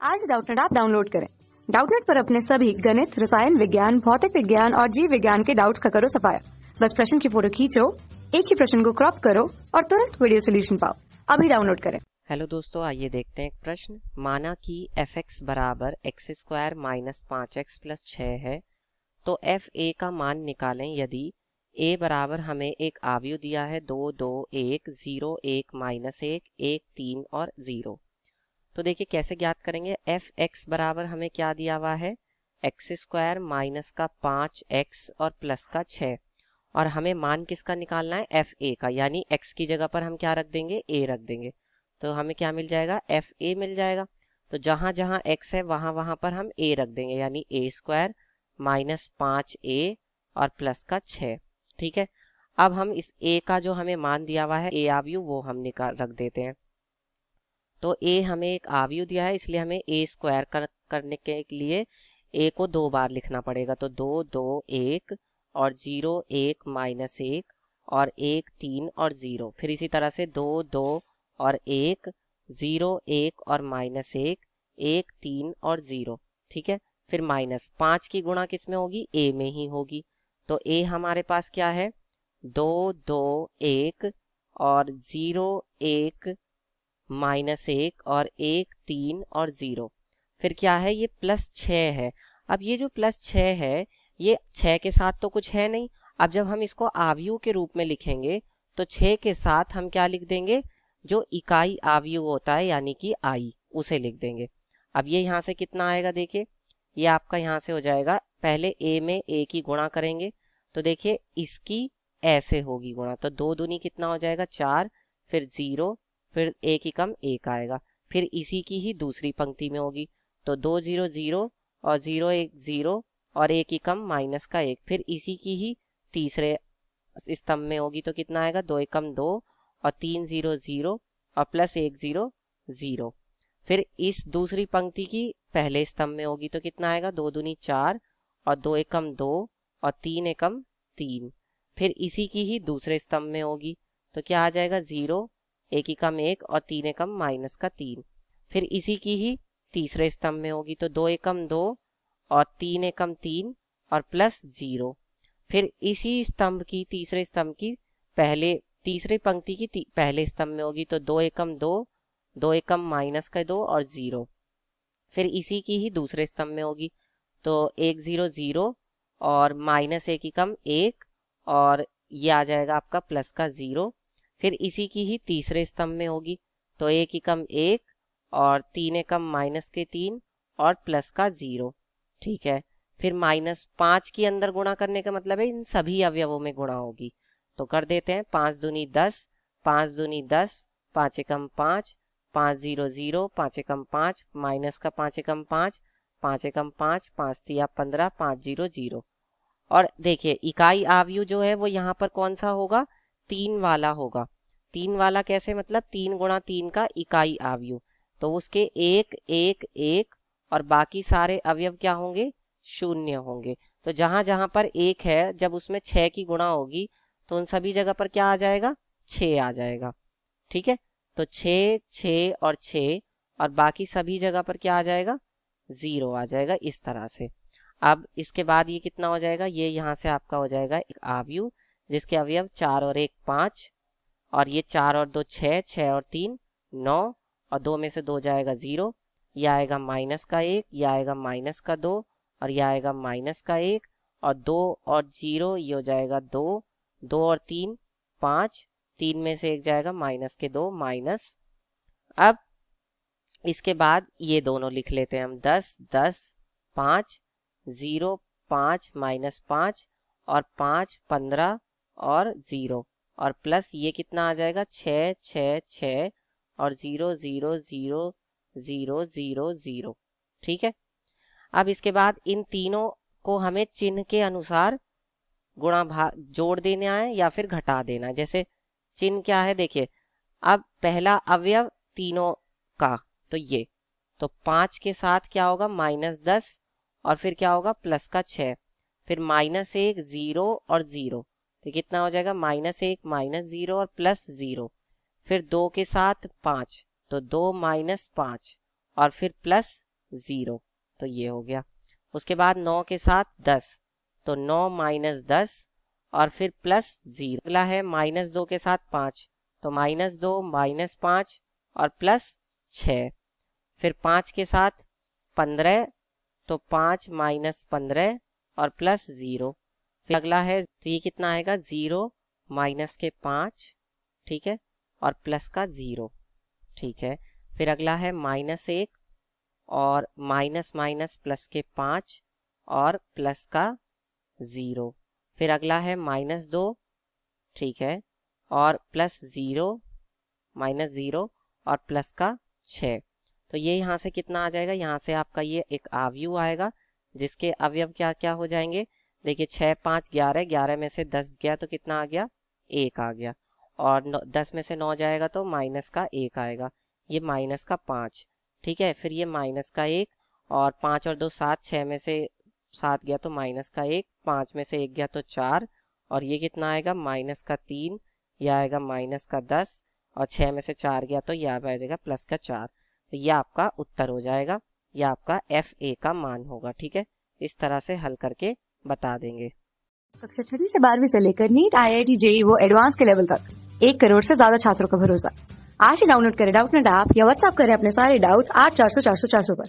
आज Doubtnut app download करें। Doubtnut पर अपने सभी गणित, रसायन विज्ञान, भौतिक विज्ञान और जीव विज्ञान के डाउट्स का करो सफाया। बस प्रश्न की फोटो खींचो, एक ही प्रश्न को क्रॉप करो और तुरंत वीडियो सोल्यूशन पाओ। अभी डाउनलोड करें। हेलो दोस्तों, आइए देखते हैं एक प्रश्न। माना कि fx बराबर x square minus 5x plus 6 है, तो एफ ए का मान निकालें यदि a बराबर हमें एक आव्यूह दिया है 2 2 1 0 1 माइनस 1 1 3 और 0। तो देखिए कैसे ज्ञात करेंगे। एफ एक्स बराबर हमें क्या दिया हुआ है, एक्स स्क्वायर माइनस का 5x और प्लस का 6, और हमें मान किसका निकालना है, एफ ए का, यानी x की जगह पर हम क्या रख देंगे, a रख देंगे। तो हमें क्या मिल जाएगा, एफ ए मिल जाएगा। तो जहां जहां x है वहां वहां पर हम a रख देंगे, यानी a स्क्वायर माइनस 5a और प्लस का 6। ठीक है, अब हम इस a का जो हमें मान दिया हुआ है, a आव्यूह, वो हम निकाल रख देते हैं। तो a हमें एक आव्यूह दिया है, इसलिए हमें a स्क्वायर करने के लिए a को 2 बार लिखना पड़ेगा। तो 2 2 1 और 0 1 माइनस 1 और 1 3 और 0, फिर इसी तरह से 2 2 और 1 0 1 और माइनस 1 1 3 और 0। ठीक है, फिर माइनस 5 की गुणा किस में होगी, a में ही होगी। तो a हमारे पास क्या है, 2 2 1 और 0 1 माइनस 1 और 1 3 और 0। फिर क्या है, ये प्लस 6 है। अब ये जो प्लस 6 है, ये 6 के साथ तो कुछ है नहीं। अब जब हम इसको आव्यूह के रूप में लिखेंगे तो 6 के साथ हम क्या लिख देंगे, जो इकाई आव्यूह होता है यानी कि आई, उसे लिख देंगे। अब ये यहाँ से कितना आएगा, देखिए ये आपका यहाँ से हो जाएगा, पहले a में a की गुणा करेंगे तो देखिए इसकी ऐसे होगी गुणा, तो 2 दूनी कितना हो जाएगा 4, फिर 0, फिर a की कम 1 आएगा, फिर इसी की ही दूसरी पंक्ति में होगी। तो 2 0 0 और 0 1 0 और a की कम माइनस का 1, फिर इसी की ही तीसरे स्तंभ में होगी। तो कितना आएगा, 2 1 कम 2 और 3 0 0 और प्लस 1 0 0, फिर इस दूसरी पंक्ति की पहले स्तंभ में होगी। तो कितना आएगा, 2 दूनी 4 और 2 एकम 2 और 3 एकम 3, फिर इसी की ही दूसरे स्तंभ में होगी। तो क्या आ जाएगा, 0 1 एकम 1 और 3 एकम माइनस का 3, फिर इसी की ही तीसरे स्तंभ में होगी। तो 2 एकम 2 और 3 एकम 3 और प्लस 0, फिर इसी स्तंभ की तीसरे स्तंभ की पहले तीसरी पंक्ति की पहले स्तंभ में होगी। तो 2 एकम 2 2 एकम माइनस का 2 और 0, फिर इसी की ही दूसरे स्तंभ में होगी। तो 1 0 0 और माइनस 1 एकम 1 और ये आ जाएगा आपका प्लस का 0, फिर इसी की ही तीसरे स्तंभ में होगी। तो 1 एकम 1 और 3 एकम माइनस के 3 और प्लस का 0। ठीक है, फिर माइनस 5 की अंदर गुणा करने का मतलब है इन सभी अवयवों में गुणा होगी। तो कर देते हैं, 5 दूनी 10 5 दूनी 10 5 एकम 5 5 0 0 5 एकम 5 माइनस का 5 एकम 5 5 एकम 5 5 तिया 15 5 0 0। और देखिए इकाई आव्यूह जो है वो यहाँ पर कौन सा होगा, 3 वाला होगा। 3 वाला कैसे, मतलब 3 गुणा 3 का इकाई आव्यूह, तो उसके 1 1 1 और बाकी सारे अवयव क्या होंगे, 0 होंगे। तो जहां जहां पर 1 है, जब उसमें 6 की गुणा होगी तो उन सभी जगह पर क्या आ जाएगा, 6 आ जाएगा। ठीक है, तो 6 6 और 6 और बाकी सभी जगह पर क्या आ जाएगा, 0 आ जाएगा, इस तरह से। अब इसके बाद ये कितना हो जाएगा, ये यहाँ से आपका हो जाएगा एक आव्यूह जिसके अवयव 4 और 1 5, और ये 4 और 2 6 6 और 3 9 और 2 में से 2 जाएगा 0, यह आएगा माइनस का 1, यह आएगा माइनस का 2 और यह आएगा माइनस का 1 और 2 और 0 ये हो जाएगा 2 2 और 3 5, 3 में से 1 जाएगा माइनस के 2 माइनस। अब इसके बाद ये दोनों लिख लेते हैं हम, 10 10 5 0 5 माइनस 5 और 5 15 और 0 और प्लस ये कितना आ जाएगा, 6 6 6 और 0 0 0 0 0 0। ठीक है, अब इसके बाद इन तीनों को हमें चिन्ह के अनुसार गुणा भाग जोड़ देना है या फिर घटा देना है। जैसे चिन्ह क्या है, देखिए अब पहला अवयव तीनों का, तो ये, तो 5 के साथ क्या होगा, -10 और फिर क्या होगा, प्लस का 6, फिर -1 0 और 0, तो कितना हो जाएगा, -1 -0 और प्लस 0, फिर 2 के साथ 5, तो 2 -5 और फिर प्लस 0, तो ये हो गया। उसके बाद 9 के साथ 10, तो 9 माइनस 10 और फिर प्लस 0। अगला है -2 के साथ 5, तो -2 माइनस 5 और प्लस 6। फिर 5 के साथ 15, तो 5 माइनस 15 और प्लस 0। फिर अगला है, तो ये कितना आएगा 0 माइनस के 5, ठीक है, और प्लस का 0, ठीक है। फिर अगला है -1 और माइनस माइनस प्लस के 5 और प्लस का 0। फिर अगला है -2, ठीक है, और प्लस 0 -0 और प्लस का 6। तो ये यहाँ से कितना आ जाएगा, यहाँ से आपका ये एक अवयव आएगा जिसके अवयव क्या क्या हो जाएंगे। देखिए 6 5 11, 11 में से 10 गया तो कितना आ गया, 1 आ गया। और 10 में से 9 जाएगा तो माइनस का 1 आएगा, ये माइनस का 5, ठीक है। फिर ये माइनस का 1 और 5 और 2 7, 6 में से 7 गया तो माइनस का 1, 5 में से 1 गया तो 4, और ये कितना आएगा माइनस का 3, यह आएगा माइनस का 10, और 6 में से 4 गया तो यह आ जाएगा प्लस का 4। तो यह आपका उत्तर हो जाएगा, यह आपका FA का मान होगा, ठीक है। इस तरह से हल करके बता देंगे। कक्षा 6 से 12वीं से लेकर नीट, IIT, JEE वो एडवांस के लेवल तक 1 करोड़ से ज्यादा छात्रों का भरोसा। आज ही डाउनलोड करें डाउटनेट ऐप या व्हाट्सएप करें अपने सारे डाउट्स 8400 400 400 पर।